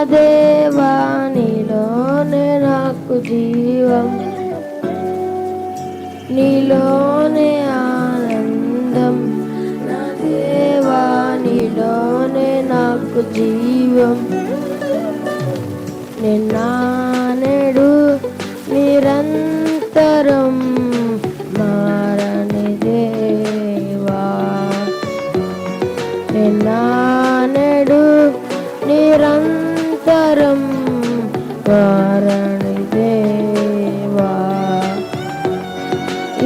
దేవా నీలోనే నాకు జీవం, నీలోనే ఆనందం. నా దేవా నీలోనే నాకు జీవం. నిన్న నేడు నిరంతరం మారని దేవా, నిన్న నేడు నిరంతరం మారని దేవా.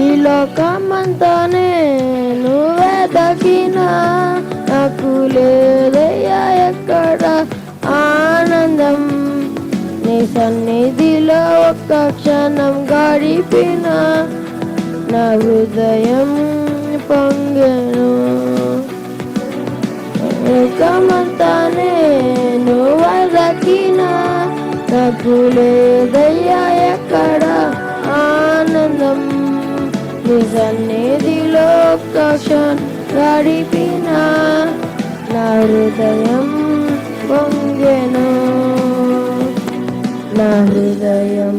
ఈ లోకమంతా నేను వెతకినా నాకు లేదయ్యా ఎక్కడ ఆనందం. నీ సన్నిధిలో ఒక్క క్షణం గడిపిన నా హృదయం పొంగెను. లోకమంతా నేను వెతకినా నాకు లేదయ్యా ఎక్కడ ఆనందం. నీ సన్నిధిలో ఒక్క క్షణం గడిపిన నా హృదయం పొంగెను, నా హృదయం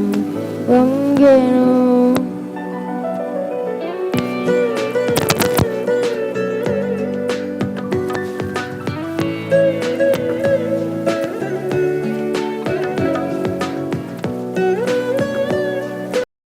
పొంగెను.